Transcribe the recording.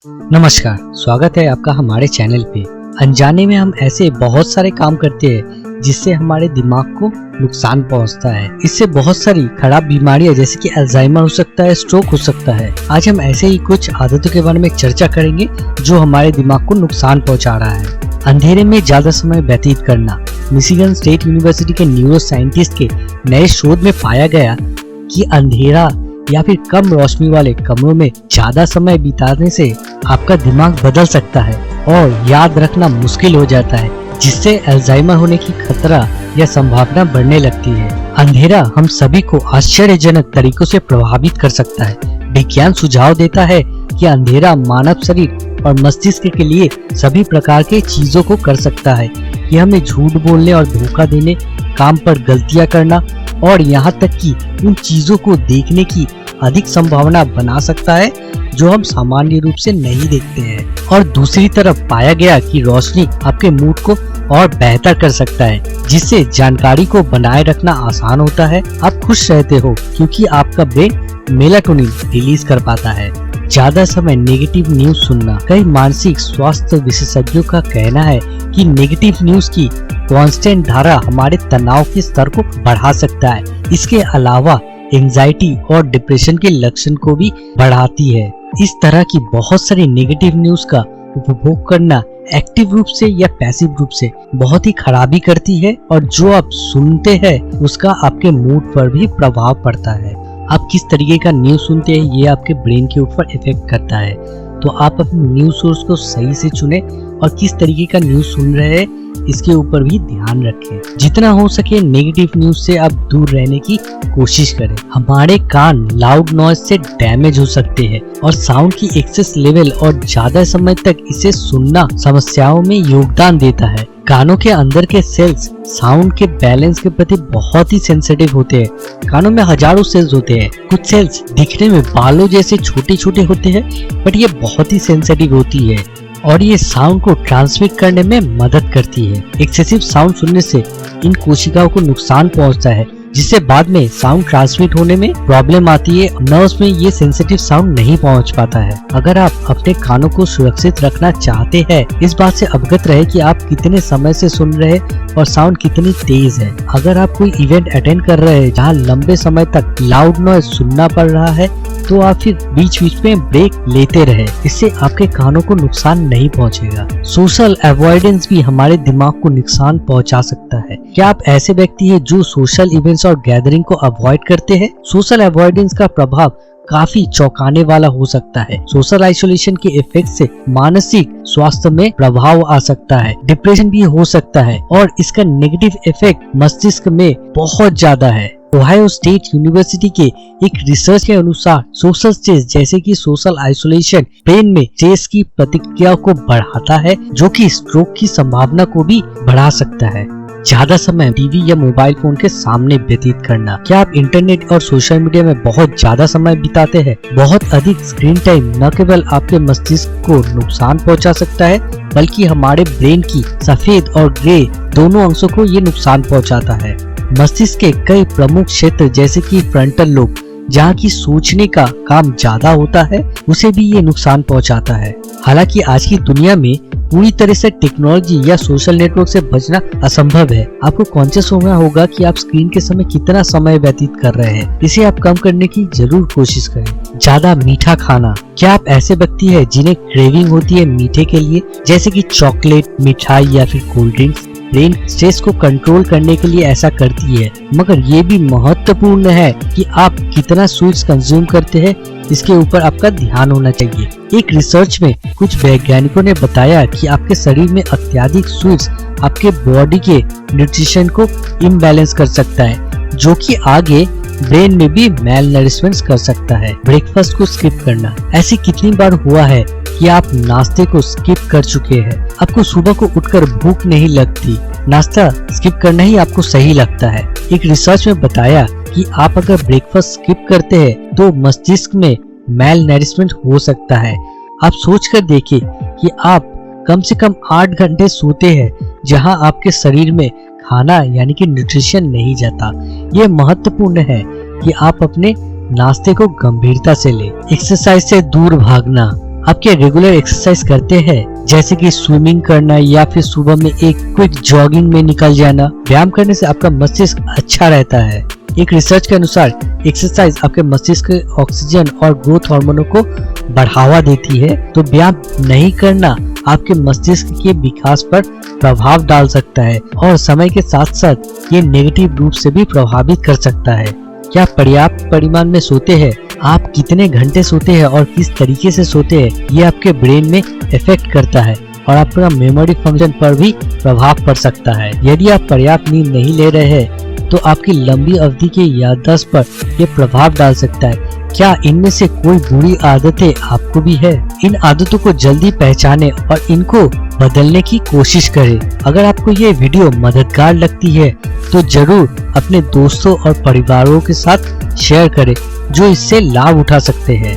नमस्कार, स्वागत है आपका हमारे चैनल पे। अनजाने में हम ऐसे बहुत सारे काम करते हैं जिससे हमारे दिमाग को नुकसान पहुंचता है। इससे बहुत सारी खराब बीमारियां जैसे कि अल्जाइमर हो सकता है, स्ट्रोक हो सकता है। आज हम ऐसे ही कुछ आदतों के बारे में चर्चा करेंगे जो हमारे दिमाग को नुकसान पहुंचा रहा है। अंधेरे में ज्यादा समय व्यतीत करना। मिशिगन स्टेट यूनिवर्सिटी के न्यूरो साइंटिस्ट के नए शोध में पाया गया कि अंधेरा या फिर कम रोशनी वाले कमरों में ज्यादा समय बिताने से आपका दिमाग बदल सकता है और याद रखना मुश्किल हो जाता है, जिससे अल्जाइमर होने की खतरा या संभावना बढ़ने लगती है। अंधेरा हम सभी को आश्चर्यजनक तरीकों से प्रभावित कर सकता है। विज्ञान सुझाव देता है कि अंधेरा मानव शरीर और मस्तिष्क के लिए सभी प्रकार के चीजों को कर सकता है। यह हमें झूठ बोलने और धोखा देने, काम पर गलतियां करना और यहाँ तक कि उन चीजों को देखने की अधिक संभावना बना सकता है जो हम सामान्य रूप से नहीं देखते हैं। और दूसरी तरफ पाया गया कि रोशनी आपके मूड को और बेहतर कर सकता है, जिससे जानकारी को बनाए रखना आसान होता है। आप खुश रहते हो क्योंकि आपका ब्रेन मेलाटोनिन रिलीज कर पाता है। ज्यादा समय नेगेटिव न्यूज सुनना। कई मानसिक स्वास्थ्य विशेषज्ञों का कहना है कि नेगेटिव न्यूज की कांस्टेंट धारा हमारे तनाव के स्तर को बढ़ा सकता है। इसके अलावा एंजाइटी और डिप्रेशन के लक्षण को भी बढ़ाती है। इस तरह की बहुत सारी नेगेटिव न्यूज का उपभोग करना एक्टिव रूप से या पैसिव रूप से बहुत ही खराबी करती है, और जो आप सुनते हैं उसका आपके मूड पर भी प्रभाव पड़ता है। आप किस तरीके का न्यूज सुनते हैं ये आपके ब्रेन के ऊपर इफेक्ट करता है। तो आप अपने न्यूज सोर्स को सही से चुने और किस तरीके का न्यूज सुन रहे हैं इसके ऊपर भी ध्यान रखें। जितना हो सके नेगेटिव न्यूज से आप दूर रहने की कोशिश करें। हमारे कान लाउड नॉइज से डैमेज हो सकते हैं और साउंड की एक्सेस लेवल और ज्यादा समय तक इसे सुनना समस्याओं में योगदान देता है। कानों के अंदर के सेल्स साउंड के बैलेंस के प्रति बहुत ही सेंसिटिव होते हैं। कानों में हजारों सेल्स होते हैं। कुछ सेल्स दिखने में बालों जैसे छोटे छोटे होते हैं, बट ये बहुत ही सेंसिटिव होती है और ये साउंड को ट्रांसमिट करने में मदद करती है। एक्सेसिव साउंड सुनने से इन कोशिकाओं को नुकसान पहुंचता है, जिससे बाद में साउंड ट्रांसमिट होने में प्रॉब्लम आती है। नर्व्स में ये सेंसिटिव साउंड नहीं पहुंच पाता है। अगर आप अपने कानों को सुरक्षित रखना चाहते हैं, इस बात से अवगत रहे कि आप कितने समय से सुन रहे हैं और साउंड कितनी तेज है। अगर आप कोई इवेंट अटेंड कर रहे हैं जहां लंबे समय तक लाउड नॉइज सुनना पड़ रहा है, तो आप फिर बीच बीच में ब्रेक लेते रहे। इससे आपके कानों को नुकसान नहीं पहुंचेगा। सोशल अवॉइडेंस भी हमारे दिमाग को नुकसान पहुंचा सकता है। क्या आप ऐसे व्यक्ति हैं जो सोशल इवेंट्स और गैदरिंग को अवॉइड करते हैं? सोशल अवॉइडेंस का प्रभाव काफी चौंकाने वाला हो सकता है। सोशल आइसोलेशन के इफेक्ट से मानसिक स्वास्थ्य में प्रभाव आ सकता है, डिप्रेशन भी हो सकता है और इसका नेगेटिव इफेक्ट मस्तिष्क में बहुत ज्यादा है। ओहायो स्टेट यूनिवर्सिटी के एक रिसर्च के अनुसार सोशल स्ट्रेस जैसे कि सोशल आइसोलेशन ब्रेन में स्ट्रेस की प्रतिक्रिया को बढ़ाता है, जो कि स्ट्रोक की संभावना को भी बढ़ा सकता है। ज्यादा समय टीवी या मोबाइल फोन के सामने व्यतीत करना। क्या आप इंटरनेट और सोशल मीडिया में बहुत ज्यादा समय बिताते हैं? बहुत अधिक स्क्रीन टाइम न केवल आपके मस्तिष्क को नुकसान पहुंचा सकता है, बल्कि हमारे ब्रेन की सफेद और ग्रे दोनों अंशों को ये नुकसान पहुंचाता है। मस्तिष्क के कई प्रमुख क्षेत्र जैसे कि फ्रंटल लोब, जहाँ की सोचने का काम ज्यादा होता है, उसे भी ये नुकसान पहुंचाता है। हालांकि आज की दुनिया में पूरी तरह से टेक्नोलॉजी या सोशल नेटवर्क से बचना असंभव है। आपको कॉन्शियस होना होगा कि आप स्क्रीन के समय कितना समय व्यतीत कर रहे हैं। इसे आप कम करने की जरूर कोशिश करें। ज्यादा मीठा खाना। क्या आप ऐसे व्यक्ति हैं जिन्हें क्रेविंग होती है मीठे के लिए, जैसे कि चॉकलेट, मिठाई या फिर कोल्ड ड्रिंक्स? ब्रेन स्ट्रेस को कंट्रोल करने के लिए ऐसा करती है, मगर ये भी महत्वपूर्ण है कि आप कितना स्वीट्स कंज्यूम करते हैं, इसके ऊपर आपका ध्यान होना चाहिए। एक रिसर्च में कुछ वैज्ञानिकों ने बताया कि आपके शरीर में अत्यधिक स्वीट्स आपके बॉडी के न्यूट्रिशन को इम्बैलेंस कर सकता है, जो कि आगे ब्रेन में भी मेल नरिशमेंट कर सकता है। ब्रेकफास्ट को स्किप करना। ऐसे कितनी बार हुआ है कि आप नाश्ते को स्किप कर चुके हैं? आपको सुबह को उठकर भूख नहीं लगती, नाश्ता स्किप करना ही आपको सही लगता है। एक रिसर्च में बताया कि आप अगर ब्रेकफास्ट स्किप करते हैं तो मस्तिष्क में मेल नरिशमेंट हो सकता है। आप सोच कर देखिए कि आप कम से कम 8 घंटे सोते हैं, जहां आपके शरीर में खाना यानी कि न्यूट्रिशन नहीं जाता। ये महत्वपूर्ण है कि आप अपने नाश्ते को गंभीरता से लें। एक्सरसाइज से दूर भागना। आपके रेगुलर एक्सरसाइज करते हैं जैसे कि स्विमिंग करना या फिर सुबह में एक क्विक जॉगिंग में निकल जाना, व्यायाम करने से आपका मस्तिष्क अच्छा रहता है। एक रिसर्च के अनुसार एक्सरसाइज आपके मस्तिष्क के ऑक्सीजन और ग्रोथ हार्मोनों को बढ़ावा देती है, तो व्यायाम नहीं करना आपके मस्तिष्क के विकास पर प्रभाव डाल सकता है और समय के साथ साथ ये नेगेटिव रूप से भी प्रभावित कर सकता है। क्या पर्याप्त परिमाण में सोते हैं? आप कितने घंटे सोते हैं और किस तरीके से सोते हैं, ये आपके ब्रेन में इफेक्ट करता है और आपका मेमोरी फंक्शन पर भी प्रभाव पड़ सकता है। यदि आप पर्याप्त नींद नहीं ले रहे हैं तो आपकी लंबी अवधि के याददाश्त पर यह प्रभाव डाल सकता है। क्या इनमें से कोई बुरी आदतें आपको भी है? इन आदतों को जल्दी पहचानें और इनको बदलने की कोशिश करें। अगर आपको ये वीडियो मददगार लगती है तो जरूर अपने दोस्तों और परिवारों के साथ शेयर करें जो इससे लाभ उठा सकते हैं।